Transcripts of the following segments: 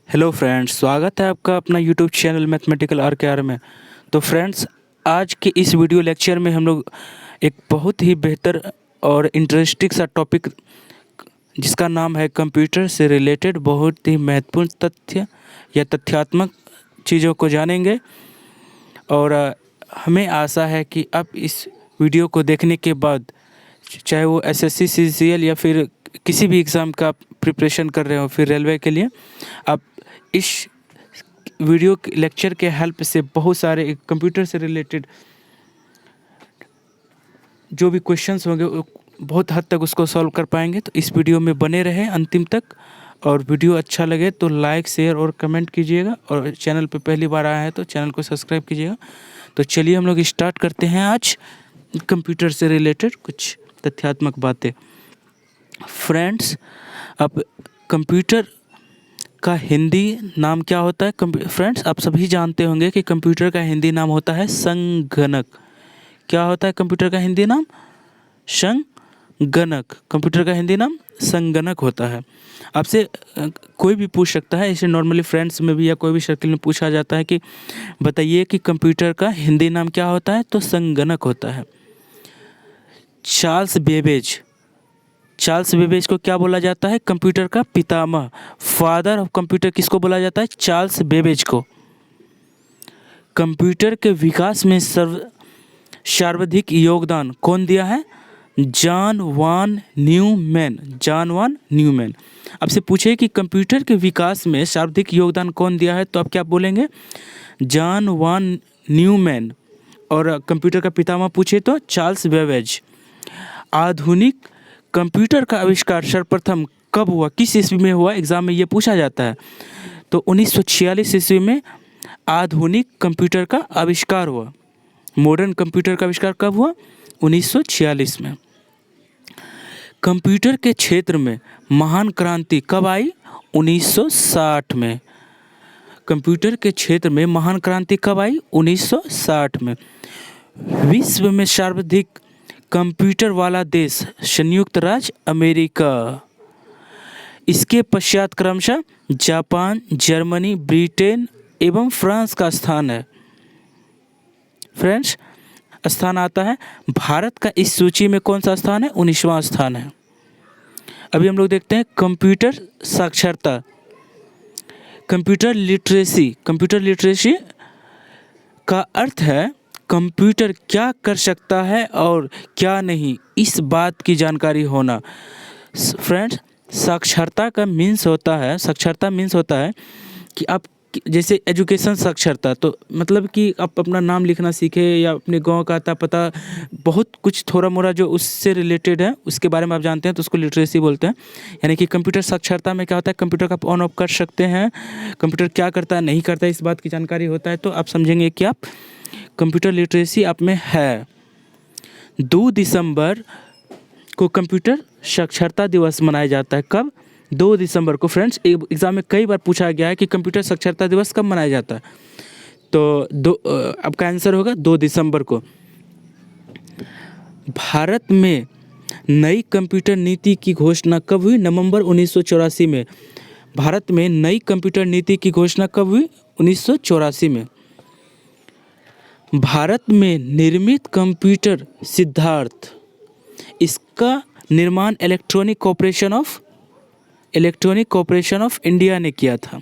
Hello friends, स्वागत है आपका अपना यूट्यूब चैनल मैथमेटिकल आर में। तो फ्रेंड्स, आज के इस वीडियो लेक्चर में हम लोग एक बहुत ही बेहतर और इंटरेस्टिंग सा टॉपिक जिसका नाम है कंप्यूटर से रिलेटेड बहुत ही महत्वपूर्ण तथ्य या तथ्यात्मक चीज़ों को जानेंगे। और हमें आशा है कि आप इस वीडियो को देखने के बाद, चाहे वो एसएससी सीजीएल या फिर किसी भी एग्ज़ाम का प्रिपरेशन कर रहे हो, फिर रेलवे के लिए, आप इस वीडियो लेक्चर के हेल्प से बहुत सारे कंप्यूटर से रिलेटेड जो भी क्वेश्चंस होंगे वो बहुत हद तक उसको सॉल्व कर पाएंगे। तो इस वीडियो में बने रहें अंतिम तक, और वीडियो अच्छा लगे तो लाइक शेयर और कमेंट कीजिएगा, और चैनल पे पहली बार आया है तो चैनल को सब्सक्राइब कीजिएगा। तो चलिए हम लोग स्टार्ट करते हैं आज कंप्यूटर से रिलेटेड कुछ तथ्यात्मक बातें। फ्रेंड्स, अब कंप्यूटर का हिंदी नाम क्या होता है? फ्रेंड्स, आप सभी जानते होंगे कि कंप्यूटर का हिंदी नाम होता है संगणक। क्या होता है कंप्यूटर का हिंदी नाम? संगणक। कंप्यूटर का हिंदी नाम संगणक होता है। आपसे कोई भी पूछ सकता है, इसे नॉर्मली फ्रेंड्स में भी या कोई भी सर्किल में पूछा जाता है कि बताइए कि कंप्यूटर का हिंदी नाम क्या होता है, तो संगणक होता है। चार्ल्स बेबेज को क्या बोला जाता है? कंप्यूटर का पितामह। फादर ऑफ कंप्यूटर किसको बोला जाता है? चार्ल्स बेबेज को। कंप्यूटर के विकास में सर्वाधिक योगदान कौन दिया है? जॉन वान न्यूमैन। आपसे पूछे कि कंप्यूटर के विकास में सर्वाधिक योगदान कौन दिया है, तो आप क्या बोलेंगे? जॉन वान न्यूमैन। और कंप्यूटर का पितामह पूछे तो चार्ल्स बेबेज। आधुनिक कंप्यूटर का आविष्कार सर्वप्रथम कब हुआ, किस ईस्वी में हुआ? एग्जाम में ये पूछा जाता है। तो 1946 ईस्वी में आधुनिक कंप्यूटर का आविष्कार हुआ। मॉडर्न कंप्यूटर का आविष्कार कब हुआ? 1946 में। कंप्यूटर के क्षेत्र में महान क्रांति कब आई? 1960 में। कंप्यूटर के क्षेत्र में महान क्रांति कब आई? 1960 में। विश्व में सर्वाधिक कंप्यूटर वाला देश संयुक्त राज्य अमेरिका। इसके पश्चात क्रमशः जापान, जर्मनी, ब्रिटेन एवं फ्रांस का स्थान है। फ्रेंड्स, स्थान आता है। भारत का इस सूची में कौन सा स्थान है? 19वां स्थान है। अभी हम लोग देखते हैं कंप्यूटर साक्षरता, कंप्यूटर लिटरेसी का अर्थ है कंप्यूटर क्या कर सकता है और क्या नहीं, इस बात की जानकारी होना। फ्रेंड्स, साक्षरता मीन्स होता है कि आप जैसे एजुकेशन साक्षरता, तो मतलब कि आप अपना नाम लिखना सीखे या अपने गांव का आता पता, बहुत कुछ थोड़ा मोड़ा जो उससे रिलेटेड है उसके बारे में आप जानते हैं, तो उसको लिटरेसी बोलते हैं। यानी कि कंप्यूटर साक्षरता में क्या होता है? कंप्यूटर का आप ऑन ऑफ कर सकते हैं, कंप्यूटर क्या करता है नहीं करता है, इस बात की जानकारी होता है। तो आप समझेंगे कि आप कंप्यूटर लिटरेसी आप में है। 2 दिसंबर को कंप्यूटर साक्षरता दिवस मनाया जाता है। कब? 2 दिसंबर को। फ्रेंड्स, एग्जाम में कई बार पूछा गया है कि कंप्यूटर साक्षरता दिवस कब मनाया जाता है, तो आपका आंसर होगा 2 दिसंबर को। भारत में नई कंप्यूटर नीति की घोषणा कब हुई? नवंबर 1984 में। भारत में नई कंप्यूटर नीति की घोषणा कब हुई? 1984 में। भारत में निर्मित कंप्यूटर सिद्धार्थ, इसका निर्माण इलेक्ट्रॉनिक कॉरपोरेशन ऑफ इंडिया ने किया था।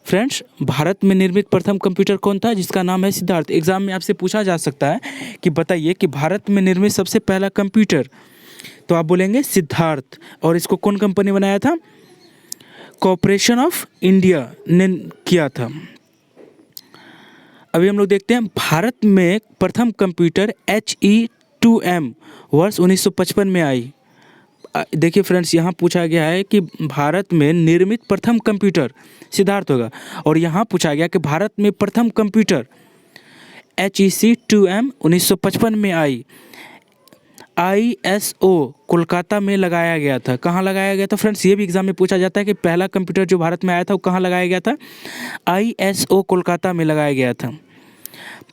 फ्रेंड्स, भारत में निर्मित प्रथम कंप्यूटर कौन था? जिसका नाम है सिद्धार्थ। एग्जाम में आपसे पूछा जा सकता है कि बताइए कि भारत में निर्मित सबसे पहला कंप्यूटर, तो आप बोलेंगे सिद्धार्थ। और इसको कौन कंपनी बनाया था? कॉरपोरेशन ऑफ इंडिया ने किया था। अभी हम लोग देखते हैं भारत में प्रथम कंप्यूटर HE2M वर्ष 1955 में आई। देखिए फ्रेंड्स, यहाँ पूछा गया है कि भारत में निर्मित प्रथम कंप्यूटर सिद्धार्थ होगा, और यहाँ पूछा गया कि भारत में प्रथम कंप्यूटर HEC2M 1955 में आई। ISO कोलकाता में लगाया गया था। कहाँ लगाया गया था? फ्रेंड्स, ये भी एग्जाम में पूछा जाता है कि पहला कंप्यूटर जो भारत में आया था वो कहाँ लगाया गया था? ISO कोलकाता में लगाया गया था।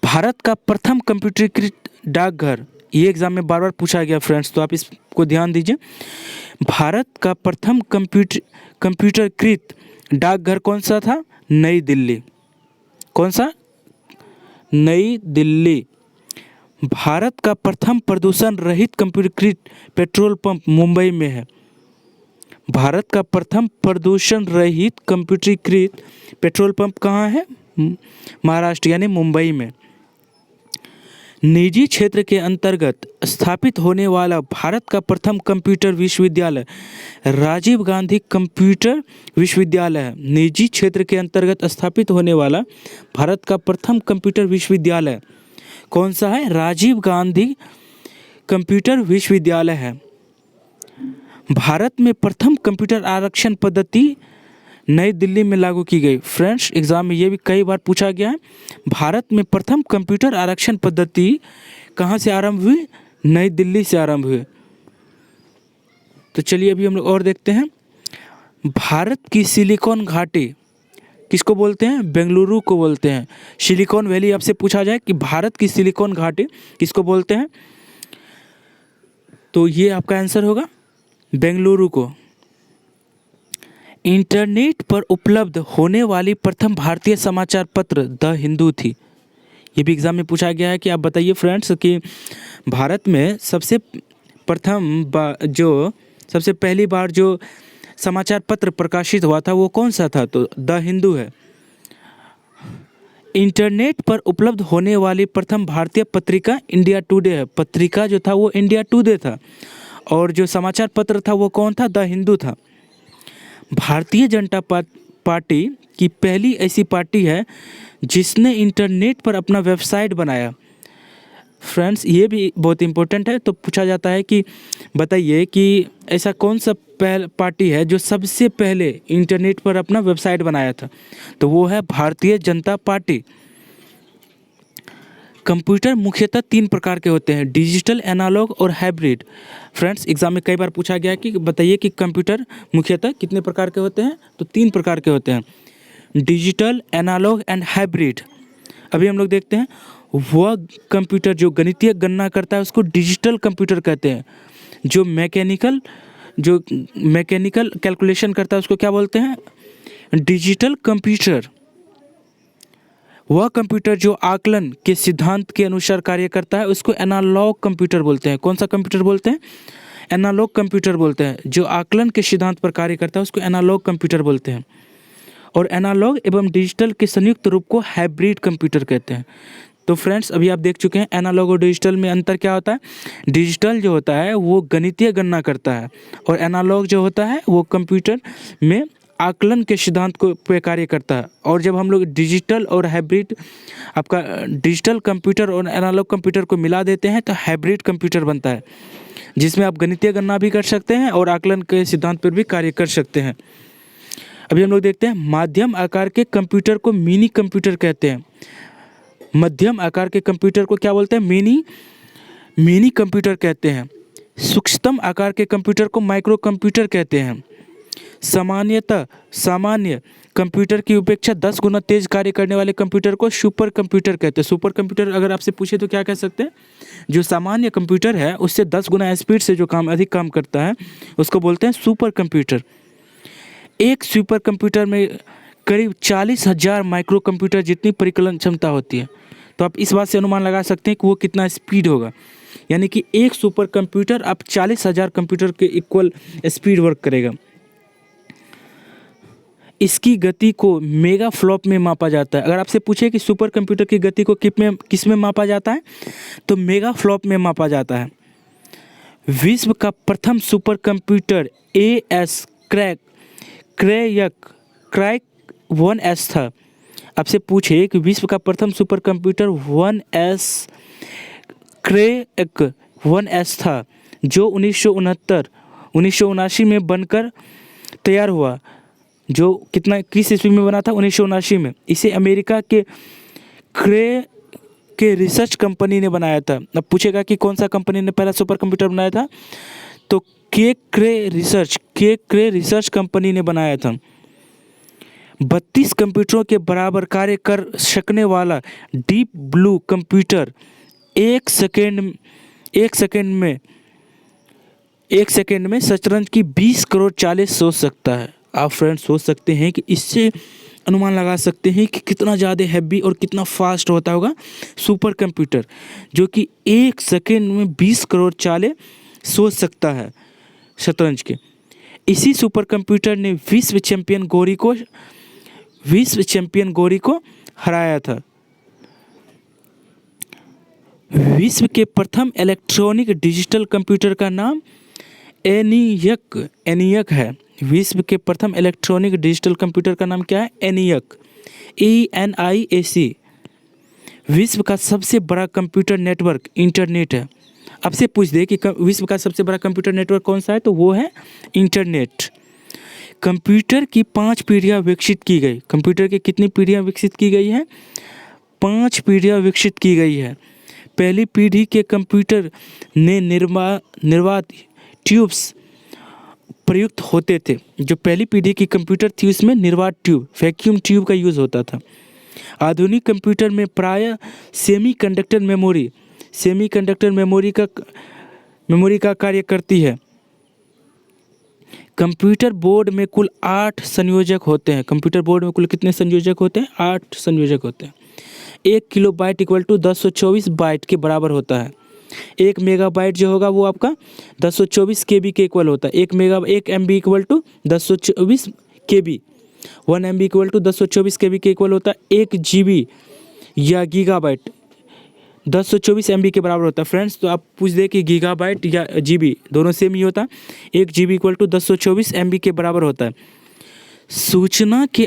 भारत का प्रथम कंप्यूटरीकृत डाकघर, ये एग्जाम में बार बार पूछा गया फ्रेंड्स, तो आप इसको ध्यान दीजिए। भारत का प्रथम कंप्यूटरीकृत डाकघर कौन सा था? नई दिल्ली। कौन सा? नई दिल्ली। भारत का प्रथम प्रदूषण रहित कंप्यूटरीकृत पेट्रोल पंप मुंबई में है। भारत का प्रथम प्रदूषण रहित कंप्यूटरीकृत पेट्रोल पंप कहाँ है? महाराष्ट्र यानी मुंबई में। निजी क्षेत्र के अंतर्गत स्थापित होने वाला भारत का प्रथम कंप्यूटर विश्वविद्यालय राजीव गांधी कंप्यूटर विश्वविद्यालय है। निजी क्षेत्र के अंतर्गत स्थापित होने वाला भारत का प्रथम कंप्यूटर विश्वविद्यालय कौन सा है? राजीव गांधी कंप्यूटर विश्वविद्यालय है। भारत में प्रथम कंप्यूटर आरक्षण पद्धति नई दिल्ली में लागू की गई। फ्रेंड्स, एग्जाम में ये भी कई बार पूछा गया है। भारत में प्रथम कंप्यूटर आरक्षण पद्धति कहाँ से आरंभ हुई? नई दिल्ली से आरंभ हुई। तो चलिए अभी हम लोग और देखते हैं। भारत की सिलिकॉन घाटी किसको बोलते हैं? बेंगलुरु को बोलते हैं। सिलिकॉन वैली आपसे पूछा जाए कि भारत की सिलिकॉन घाटी किसको बोलते हैं, तो ये आपका आंसर होगा बेंगलुरु को। इंटरनेट पर उपलब्ध होने वाली प्रथम भारतीय समाचार पत्र द हिंदू थी। ये भी एग्जाम में पूछा गया है कि आप बताइए फ्रेंड्स कि भारत में सबसे पहली बार जो समाचार पत्र प्रकाशित हुआ था वो कौन सा था? तो द हिंदू है। इंटरनेट पर उपलब्ध होने वाली प्रथम भारतीय पत्रिका इंडिया टुडे है। पत्रिका जो था वो इंडिया टुडे था और जो समाचार पत्र था वो कौन था? द हिंदू था। भारतीय जनता पार्टी की पहली ऐसी पार्टी है जिसने इंटरनेट पर अपना वेबसाइट बनाया। फ्रेंड्स, ये भी बहुत इंपॉर्टेंट है। तो पूछा जाता है कि बताइए कि ऐसा कौन सा पार्टी है जो सबसे पहले इंटरनेट पर अपना वेबसाइट बनाया था, तो वो है भारतीय जनता पार्टी। कंप्यूटर मुख्यतः 3 प्रकार के होते हैं, डिजिटल, एनालॉग और हाइब्रिड। फ्रेंड्स, एग्जाम में कई बार पूछा गया कि बताइए कि कंप्यूटर मुख्यतः कितने प्रकार के होते हैं, तो 3 प्रकार के होते हैं, डिजिटल, एनालॉग एंड हाइब्रिड। अभी हम लोग देखते हैं। वह कंप्यूटर जो गणितीय गणना करता है उसको डिजिटल कंप्यूटर कहते हैं। जो मैकेनिकल कैलकुलेशन करता है उसको क्या बोलते हैं? Digital computer. वह कंप्यूटर जो आकलन के सिद्धांत के अनुसार कार्य करता है उसको एनालॉग कंप्यूटर बोलते हैं। कौन सा कंप्यूटर बोलते हैं? एनालॉग कंप्यूटर बोलते हैं। जो आकलन के सिद्धांत पर कार्य करता है उसको एनालॉग कंप्यूटर बोलते हैं। और एनालॉग एवं डिजिटल के संयुक्त रूप को हाइब्रिड कंप्यूटर कहते हैं। तो फ्रेंड्स, अभी आप देख चुके हैं एनालॉग और डिजिटल में अंतर क्या होता है। डिजिटल जो होता है वो गणितीय गणना करता है और एनालॉग जो होता है वो कंप्यूटर में आकलन के सिद्धांत को पे कार्य करता है। और जब हम लोग डिजिटल और हाइब्रिड, आपका डिजिटल कंप्यूटर और एनालॉग कंप्यूटर को मिला देते हैं तो हाइब्रिड कंप्यूटर बनता है, जिसमें आप गणितीय गणना भी कर सकते हैं और आकलन के सिद्धांत पर भी कार्य कर सकते हैं। अभी हम लोग देखते हैं। माध्यम आकार के कंप्यूटर को मिनी कंप्यूटर कहते हैं। मध्यम आकार के कंप्यूटर को क्या बोलते हैं? मिनी कंप्यूटर कहते हैं। सूक्ष्मतम आकार के कंप्यूटर को माइक्रो कंप्यूटर कहते हैं। सामान्य कंप्यूटर की अपेक्षा 10 गुना तेज कार्य करने वाले कंप्यूटर को सुपर कंप्यूटर कहते हैं। सुपर कंप्यूटर अगर आपसे पूछे तो क्या कह सकते हैं? जो सामान्य कंप्यूटर है उससे 10 गुना स्पीड से जो अधिक काम करता है उसको बोलते हैं सुपर कंप्यूटर। एक सुपर कंप्यूटर में करीब 40,000 माइक्रो कंप्यूटर जितनी परिकलन क्षमता होती है। तो आप इस बात से अनुमान लगा सकते हैं कि वो कितना स्पीड होगा। यानी कि एक सुपर कंप्यूटर आप 40,000 कंप्यूटर के इक्वल स्पीड वर्क करेगा। इसकी गति को मेगा फ्लॉप में मापा जाता है। अगर आपसे पूछे कि सुपर कंप्यूटर की गति को किस में मापा जाता है, तो मेगा फ्लॉप में मापा जाता है। विश्व का प्रथम super computer AS crack 1S था। आपसे पूछे कि विश्व का प्रथम super computer 1S crack 1S था जो 1979 में बनकर तैयार हुआ। जो किस ईस्वी में बना था? 1979 में। इसे अमेरिका के के रिसर्च कंपनी ने बनाया था। अब पूछेगा कि कौन सा कंपनी ने पहला सुपर कंप्यूटर बनाया था, तो क्रे रिसर्च कंपनी ने बनाया था। 32 कंप्यूटरों के बराबर कार्य कर सकने वाला डीप ब्लू कंप्यूटर एक सेकंड में शतरंज की 20 करोड़ चालें सोच सकता है। आप फ्रेंड्स सोच सकते हैं कि इससे अनुमान लगा सकते हैं कि कितना ज़्यादा हैवी और कितना फास्ट होता होगा सुपर कंप्यूटर, जो कि 1 सेकेंड में 20 करोड़ चालें सोच सकता है शतरंज के। इसी सुपर कंप्यूटर ने विश्व चैंपियन गोरी को हराया था। विश्व के प्रथम इलेक्ट्रॉनिक डिजिटल कंप्यूटर का नाम एनियक है। विश्व के प्रथम इलेक्ट्रॉनिक डिजिटल कंप्यूटर का नाम क्या है? ENIAC, ENIAC। विश्व का सबसे बड़ा कंप्यूटर नेटवर्क इंटरनेट है। आपसे पूछ दे कि विश्व का सबसे बड़ा कंप्यूटर नेटवर्क कौन सा है, तो वो है इंटरनेट। कंप्यूटर की 5 पीढ़ियाँ विकसित की गई। कंप्यूटर की कितनी पीढ़ियाँ विकसित की गई हैं? 5 पीढ़ियाँ विकसित की गई है। पहली पीढ़ी के कंप्यूटर ने निर्वात ट्यूब्स प्रयुक्त होते थे। जो पहली पीढ़ी की कंप्यूटर थी उसमें निर्वात ट्यूब, वैक्यूम ट्यूब का यूज़ होता था। आधुनिक कंप्यूटर में प्रायः सेमीकंडक्टर मेमोरी का कार्य करती है। कंप्यूटर बोर्ड में कुल 8 संयोजक होते हैं। कंप्यूटर बोर्ड में कुल कितने संयोजक होते हैं? 8 संयोजक होते हैं। 1 किलोबाइट इक्वल टू 1024 बाइट के बराबर होता है। 1 मेगाबाइट जो होगा वो आपका 1024 KB के इक्वल होता है। 1 MB equal to 1024 KB। 1 MB equal to 1024 KB के इक्वल होता है। 1 GB या गीगाबाइट 1024 MB के बराबर होता है। फ्रेंड्स, तो आप पूछ दे कि गीगाबाइट या GB दोनों सेम ही होता है। 1 GB इक्वल टू 1024 MB के बराबर होता है। सूचना के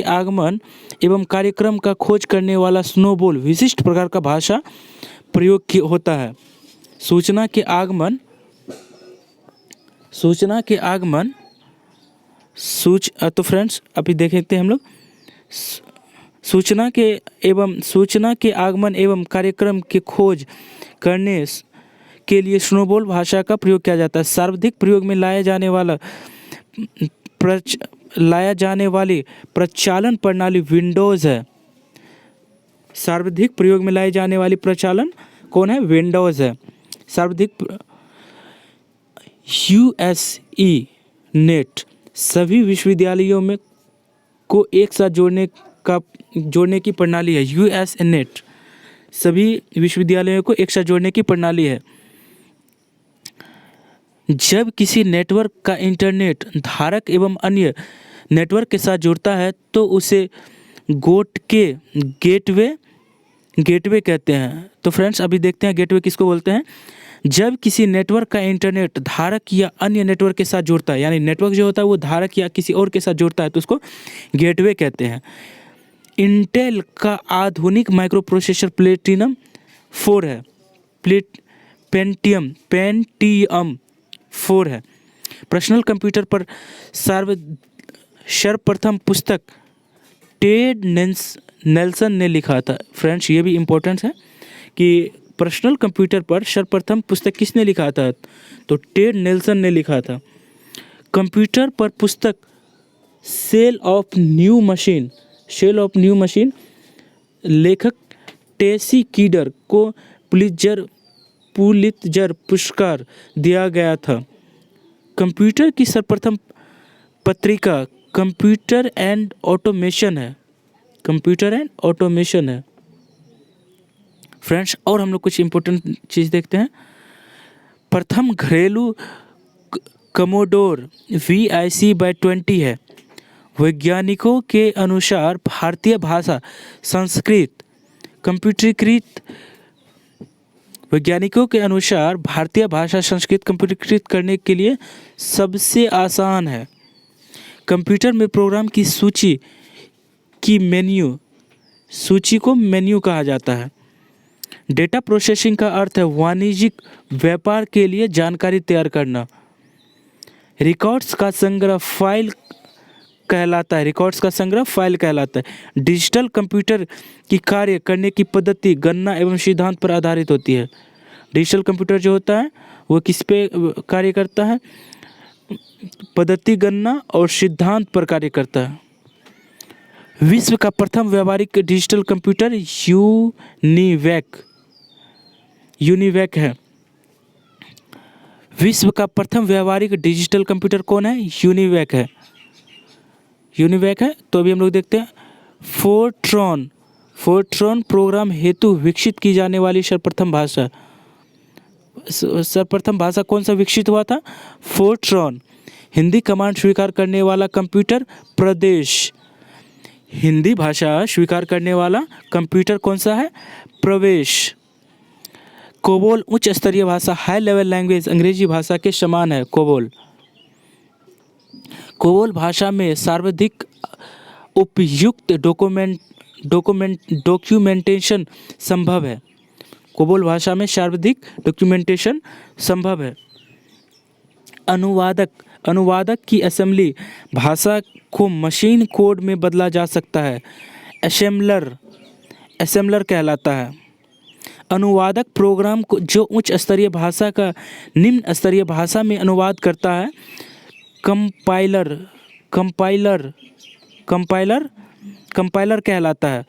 आगमन एवं कार्यक्रम का खोज करने वाला स्नोबॉल विशिष्ट प्रकार का भाषा प्रयोग होता है। सूचना के आगमन तो फ्रेंड्स अभी देखते हैं हम लोग। सूचना के आगमन एवं कार्यक्रम के खोज करने के लिए स्नोबॉल भाषा का प्रयोग किया जाता है। सर्वाधिक प्रयोग में लाया जाने वाली प्रचालन प्रणाली विंडोज़ है। सर्वाधिक प्रयोग में लाई जाने वाली प्रचालन कौन है? विंडोज़ है। सर्वाधिक USE नेट सभी विश्वविद्यालयों में को एक साथ जोड़ने की प्रणाली है। US नेट सभी विश्वविद्यालयों को एक साथ जोड़ने की प्रणाली है। जब किसी नेटवर्क का इंटरनेट धारक एवं अन्य नेटवर्क के साथ जुड़ता है तो उसे गेटवे कहते हैं। तो फ्रेंड्स अभी देखते हैं गेटवे किसको बोलते हैं। जब किसी नेटवर्क का इंटरनेट धारक या अन्य नेटवर्क के साथ जुड़ता है, यानी नेटवर्क जो होता है वो धारक या किसी और के साथ जुड़ता है, तो उसको गेटवे कहते हैं। इंटेल का आधुनिक माइक्रो प्रोसेसर प्लेटिनम 4 है। पेंटियम 4 है। पर्सनल कंप्यूटर पर सर्वप्रथम पुस्तक टेड नेल्सन ने लिखा था। फ्रेंड्स ये भी इम्पोर्टेंट है कि पर्सनल कंप्यूटर पर सर्वप्रथम पुस्तक किसने लिखा था, तो टेड नेल्सन ने लिखा था। कंप्यूटर पर पुस्तक सेल ऑफ न्यू मशीन लेखक टेसी कीडर को पुलित्जर पुरस्कार दिया गया था। कंप्यूटर की सर्वप्रथम पत्रिका कंप्यूटर एंड ऑटोमेशन है। फ्रेंड्स और हम लोग कुछ इम्पोर्टेंट चीज़ देखते हैं। प्रथम घरेलू कमोडोर VIC/20 है। वैज्ञानिकों के अनुसार भारतीय भाषा संस्कृत कंप्यूटरीकृत करने के लिए सबसे आसान है। कंप्यूटर में प्रोग्राम की सूची को मेन्यू कहा जाता है। डेटा प्रोसेसिंग का अर्थ है वाणिज्यिक व्यापार के लिए जानकारी तैयार करना। रिकॉर्ड्स का संग्रह फाइल कहलाता है। डिजिटल कंप्यूटर की कार्य करने की पद्धति गणना एवं सिद्धांत पर आधारित होती है। डिजिटल कंप्यूटर जो होता है वो किस पे कार्य करता है? पद्धति, गणना और सिद्धांत पर कार्य करता है। विश्व का प्रथम व्यावहारिक डिजिटल कंप्यूटर यूनिवैक है। विश्व का प्रथम व्यावहारिक डिजिटल कंप्यूटर कौन है? यूनिवैक है। यूनिवैक है। तो अभी हम लोग देखते हैं फोर्ट्रॉन। फोर्ट्रॉन प्रोग्राम हेतु विकसित की जाने वाली सर्वप्रथम भाषा। सर्वप्रथम भाषा कौन सा विकसित हुआ था? फोर्ट्रॉन। हिंदी कमांड स्वीकार करने वाला कंप्यूटर प्रदेश। हिंदी भाषा स्वीकार करने वाला कंप्यूटर कौन सा है? प्रवेश। कोबोल उच्च स्तरीय भाषा, हाई लेवल लैंग्वेज, अंग्रेजी भाषा के समान है कोबोल। कोबोल भाषा में सर्वाधिक उपयुक्त डॉक्यूमेंटेशन संभव है। कोबोल भाषा में सर्वाधिक डॉक्यूमेंटेशन संभव है। अनुवादक की असेंबली भाषा को मशीन कोड में बदला जा सकता है। असेंबलर कहलाता है। अनुवादक प्रोग्राम को जो उच्च स्तरीय भाषा का निम्न स्तरीय भाषा में अनुवाद करता है। कंपाइलर कहलाता है।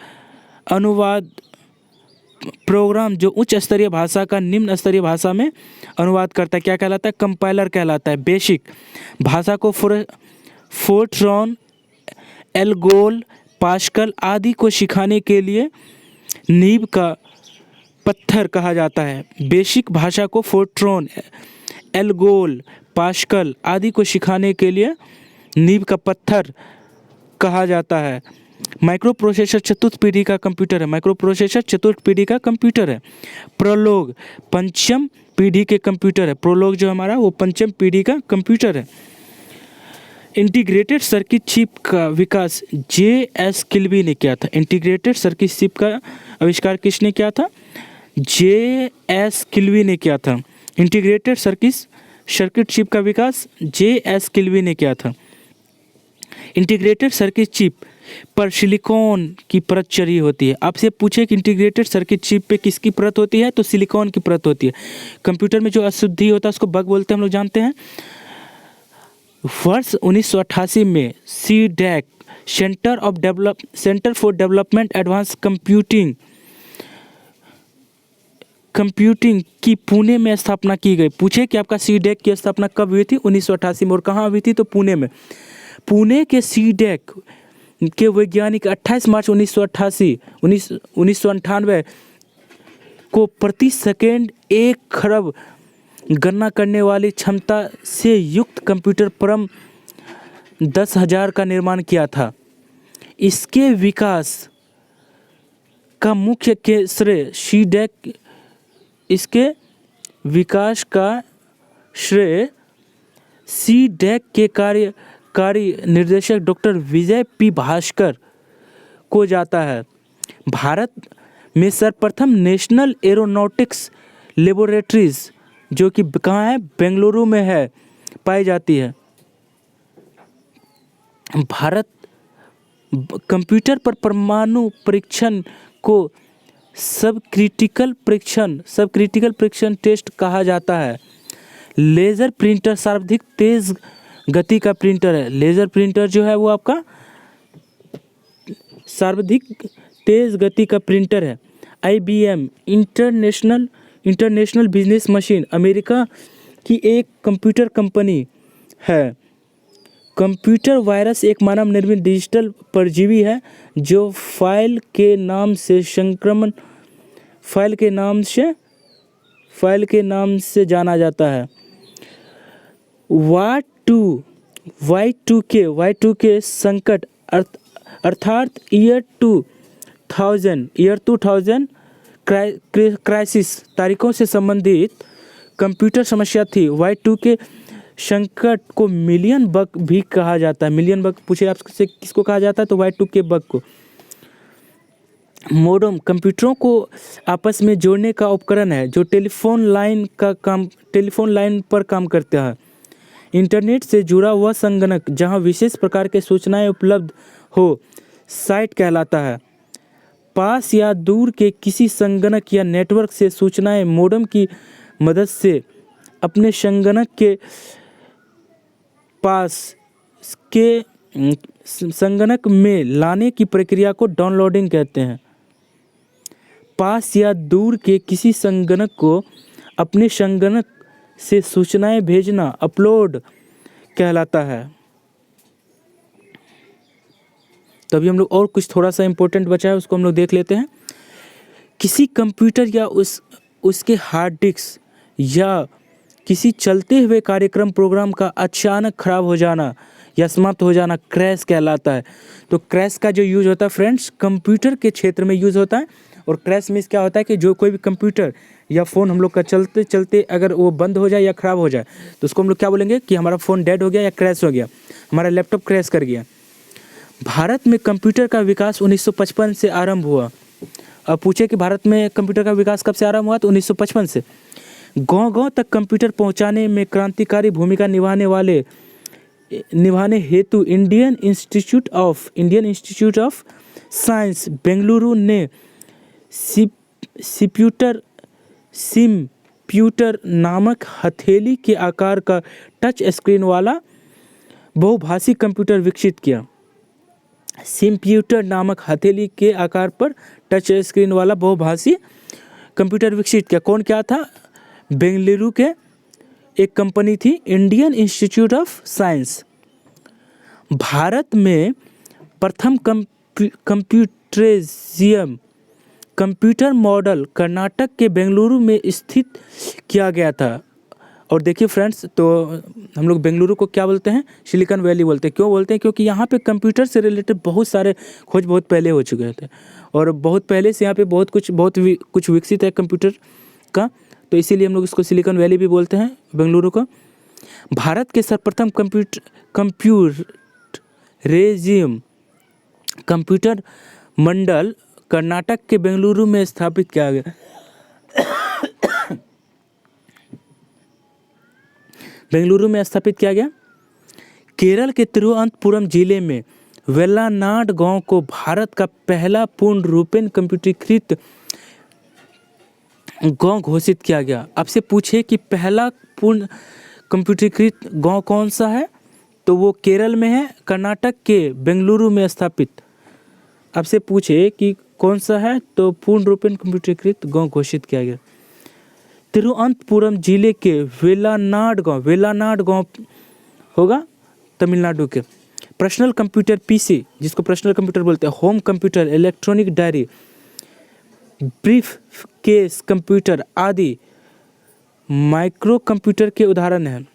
अनुवाद प्रोग्राम जो उच्च स्तरीय भाषा का निम्न स्तरीय भाषा में अनुवाद करता है क्या कहलाता है? कंपाइलर कहलाता है। बेसिक भाषा को फोर्ट्रॉन, एल्गोल, पास्कल आदि को सिखाने के लिए नींव का पत्थर कहा जाता है। बेसिक भाषा को फोर्ट्रॉन, एल्गोल, पास्कल आदि को सिखाने के लिए नींव का पत्थर कहा जाता है। माइक्रो प्रोसेसर चतुर्थ पीढ़ी का कंप्यूटर है। माइक्रो प्रोसेसर चतुर्थ पीढ़ी का कंप्यूटर है। प्रोलोग पंचम पीढ़ी के कंप्यूटर है। प्रोलोग जो हमारा वो पंचम पीढ़ी का कंप्यूटर है। इंटीग्रेटेड सर्किट चिप का विकास J.S. किल्बी ने किया था। इंटीग्रेटेड सर्किट चिप का आविष्कार किसने किया था? J.S. किल्बी ने किया था। इंटीग्रेटेड सर्किट चिप का विकास J.S. किल्बी ने किया था। इंटीग्रेटेड सर्किट चिप पर सिलिकॉन की परत चढ़ी होती है। आपसे पूछे कि इंटीग्रेटेड सर्किट चिप पे किसकी परत होती है, तो सिलिकॉन की परत होती है। कंप्यूटर में जो अशुद्धि होता है उसको बग बोलते हैं, हम लोग जानते हैं। वर्ष 1988 में CDAC centre for development advance computing की पुणे में स्थापना की गई। पूछे कि आपका CDAC की स्थापना कब हुई थी? 1988 में। और कहाँ हुई थी? तो पुणे में। पुणे के CDAC के वैज्ञानिक 28 मार्च 1998 को प्रति सेकेंड 1 खरब गणना करने वाली क्षमता से युक्त कंप्यूटर परम 10,000 का निर्माण किया था। इसके विकास का मुख्य श्रेय CDAC इसके विकास का श्रेय CDAC के कार्यकारी निर्देशक डॉक्टर विजय पी भास्कर को जाता है। भारत में सर्वप्रथम नेशनल एरोनॉटिक्स लेबोरेटरीज जो कि कहाँ है? बेंगलुरु में है, पाई जाती है। भारत कंप्यूटर पर परमाणु परीक्षण को सब क्रिटिकल परीक्षण टेस्ट कहा जाता है। लेज़र प्रिंटर सर्वाधिक तेज गति का प्रिंटर है। लेज़र प्रिंटर जो है वो आपका सर्वाधिक तेज गति का प्रिंटर है। IBM international business machine America की एक कंप्यूटर कंपनी है। कंप्यूटर वायरस एक मानव निर्मित डिजिटल परजीवी है जो फाइल के नाम से जाना जाता है। Y2K संकट अर्थात ईयर 2000 क्राइसिस तारीखों से संबंधित कंप्यूटर समस्या थी। Y2K संकट को मिलियन बग भी कहा जाता है। मिलियन बग पूछे आपसे किसको कहा जाता है, तो Y2K बग को। मोडेम कंप्यूटरों को आपस में जोड़ने का उपकरण है जो टेलीफोन लाइन पर काम करता है। इंटरनेट से जुड़ा वह संगणक जहां विशेष प्रकार के सूचनाएं उपलब्ध हो साइट कहलाता है। पास या दूर के किसी संगणक या नेटवर्क से सूचनाएं मोडेम की मदद से अपने संगणक के पास के संगणक में लाने की प्रक्रिया को डाउनलोडिंग कहते हैं। पास या दूर के किसी संगणक को अपने संगणक से सूचनाएं भेजना अपलोड कहलाता है। तो अभी हम लोग और कुछ थोड़ा सा इम्पोर्टेंट बचा है, उसको हम लोग देख लेते हैं। किसी कंप्यूटर या उसके हार्ड डिस्क या किसी चलते हुए कार्यक्रम प्रोग्राम का अचानक खराब हो जाना या समाप्त हो जाना क्रैश कहलाता है। तो क्रैश का जो यूज़ होता है फ्रेंड्स, कंप्यूटर के क्षेत्र में यूज़ होता है। और क्रैश मीन्स क्या होता है कि जो कोई भी कंप्यूटर या फ़ोन हम लोग का चलते चलते अगर वो बंद हो जाए या ख़राब हो जाए तो उसको हम लोग क्या बोलेंगे कि हमारा फ़ोन डेड हो गया या क्रैश हो गया, हमारा लैपटॉप क्रैश कर गया। भारत में कंप्यूटर का विकास 1955 से आरंभ हुआ। अब पूछे कि भारत में कंप्यूटर का विकास कब से आरंभ हुआ, तो 1955 से। गांव-गांव तक कंप्यूटर पहुंचाने में क्रांतिकारी भूमिका निभाने हेतु Indian institute of science Bengaluru ने सिम्प्यूटर नामक हथेली के आकार का टच स्क्रीन वाला बहुभाषी कंप्यूटर विकसित किया। सिम्प्यूटर नामक हथेली के आकार पर टच स्क्रीन वाला बहुभाषी कंप्यूटर विकसित किया। कौन क्या था? बेंगलुरु के एक कंपनी थी, Indian institute of science. Bharat में प्रथम कंप्यूटरेजियम कंप्यूटर मॉडल कर्नाटक के बेंगलुरु में स्थित किया गया था। और देखिए फ्रेंड्स, तो हम लोग बेंगलुरु को क्या बोलते हैं? सिलिकॉन वैली बोलते हैं। क्यों बोलते हैं? क्योंकि यहाँ पे कंप्यूटर से रिलेटेड बहुत सारे खोज बहुत पहले हो चुके थे और बहुत पहले से यहाँ पे बहुत कुछ विकसित है कंप्यूटर का, तो इसीलिए हम लोग इसको सिलिकॉन वैली भी बोलते हैं बेंगलुरु को। भारत के सर्वप्रथम कंप्यूटरेजियम कंप्यूटर मंडल कर्नाटक के बेंगलुरु में स्थापित किया गया। बेंगलुरु में स्थापित किया गया। केरल के तिरुवनंतपुरम जिले में वेलानाड गांव को भारत का पहला पूर्ण रूपेण कंप्यूटरीकृत गांव घोषित किया गया। आपसे पूछे कि पहला पूर्ण कंप्यूटरीकृत गांव कौन सा है, तो वो केरल में है, कर्नाटक के बेंगलुरु में स्थापित। आपसे पूछे कि कौन सा है, तो पूर्ण रूपेण कंप्यूटरीकृत गांव घोषित किया गया। तिरुवनंतपुरम जिले के वेलानाड गांव होगा तमिलनाडु के। पर्सनल कंप्यूटर पीसी, जिसको पर्सनल कंप्यूटर बोलते हैं, home computer, electronic diary, brief case computer आदि माइक्रो कंप्यूटर के उदाहरण हैं।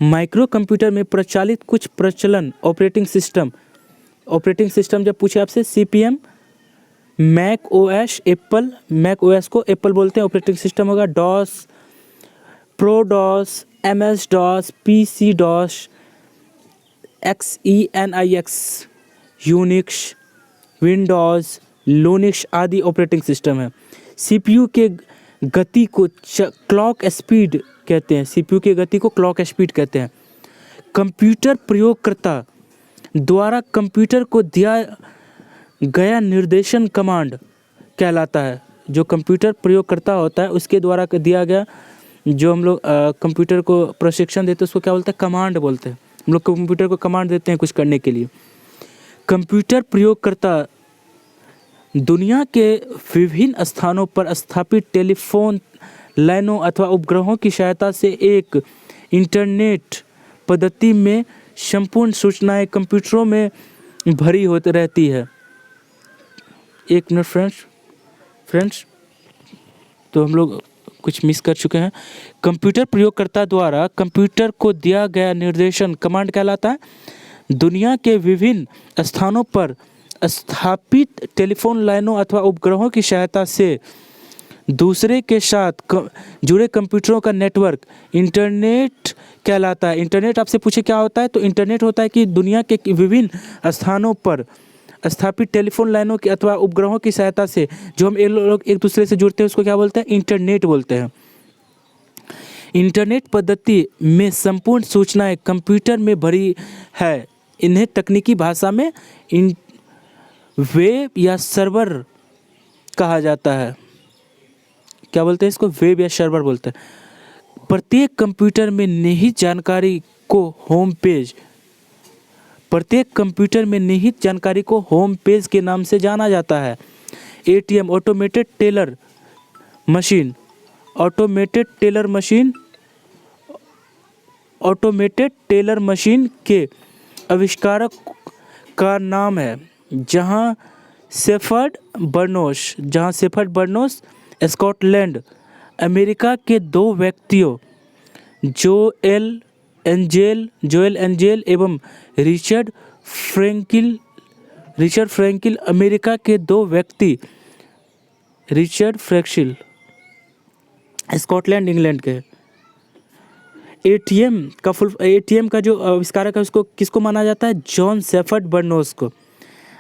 माइक्रो कंप्यूटर में प्रचलित कुछ प्रचलन ऑपरेटिंग सिस्टम जब पूछे आपसे, CPM, Mac OS, Mac OS को एप्पल बोलते हैं, ऑपरेटिंग सिस्टम होगा DOS, pro DOS, MS DOS, PC DOS, XENIX, Unix, Windows, Linux आदि ऑपरेटिंग सिस्टम है। सीपीयू के गति को क्लॉक स्पीड कहते हैं। सीपीयू की गति को क्लॉक स्पीड कहते हैं। कंप्यूटर प्रयोगकर्ता द्वारा कंप्यूटर को दिया गया निर्देशन कमांड कहलाता है। जो कंप्यूटर प्रयोगकर्ता होता है उसके द्वारा दिया गया, जो हम लोग कंप्यूटर को प्रशिक्षण देते हैं उसको क्या बोलते हैं? कमांड बोलते हैं। हम लोग कंप्यूटर को कमांड देते हैं कुछ करने के लिए। कंप्यूटर प्रयोगकर्ता दुनिया के विभिन्न स्थानों पर स्थापित टेलीफोन लाइनों अथवा उपग्रहों की सहायता से एक इंटरनेट पद्धति में संपूर्ण सूचनाएं कंप्यूटरों में भरी होती रहती है। एक मिनट फ्रेंड्स, तो हम लोग कुछ मिस कर चुके हैं। कंप्यूटर प्रयोगकर्ता द्वारा कंप्यूटर को दिया गया निर्देशन कमांड कहलाता है। दुनिया के विभिन्न स्थानों पर स्थापित टेलीफोन लाइनों अथवा उपग्रहों की सहायता से दूसरे के साथ जुड़े कंप्यूटरों का नेटवर्क इंटरनेट कहलाता है। इंटरनेट आपसे पूछे क्या होता है, तो इंटरनेट होता है कि दुनिया के विभिन्न स्थानों पर स्थापित टेलीफोन लाइनों की अथवा उपग्रहों की सहायता से जो हम लोग एक दूसरे से जुड़ते हैं उसको क्या बोलते हैं? इंटरनेट बोलते हैं। इंटरनेट पद्धति में संपूर्ण सूचनाएं कंप्यूटर में भरी है। इन्हें तकनीकी भाषा में वेब या सर्वर कहा जाता है। क्या बोलते हैं इसको? वेब या सर्वर बोलते हैं। प्रत्येक कंप्यूटर में निहित जानकारी को होम पेज के नाम से जाना जाता है। ATM automated teller machine automated teller machine के आविष्कारक का नाम है? जहाँ शेफर्ड बर्नोस स्कॉटलैंड। अमेरिका के दो व्यक्तियों जोएल एंजेल एवं रिचर्ड फ्रैंकिल। अमेरिका के दो व्यक्ति रिचर्ड फ्रैंकिल स्कॉटलैंड इंग्लैंड के। एटीएम का जो आविष्कारक है उसको किसको माना जाता है? जॉन शेफर्ड बर्नोस को।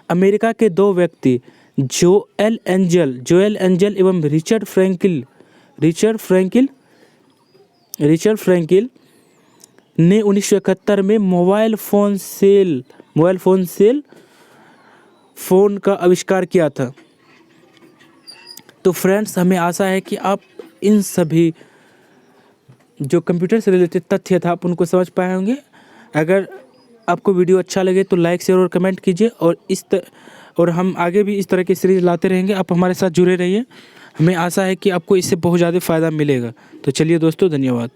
अमेरिका के दो व्यक्ति जोएल एंजेल एवं रिचर्ड फ्रैंकिल ने 1971 में मोबाइल फोन का आविष्कार किया था। तो फ्रेंड्स, हमें आशा है कि आप इन सभी जो कंप्यूटर से रिलेटेड तथ्य था आप उनको समझ पाए होंगे। अगर आपको वीडियो अच्छा लगे तो लाइक, शेयर और कमेंट कीजिए और हम आगे भी इस तरह की सीरीज लाते रहेंगे। आप हमारे साथ जुड़े रहिए। हमें आशा है कि आपको इससे बहुत ज़्यादा फ़ायदा मिलेगा। तो चलिए दोस्तों, धन्यवाद।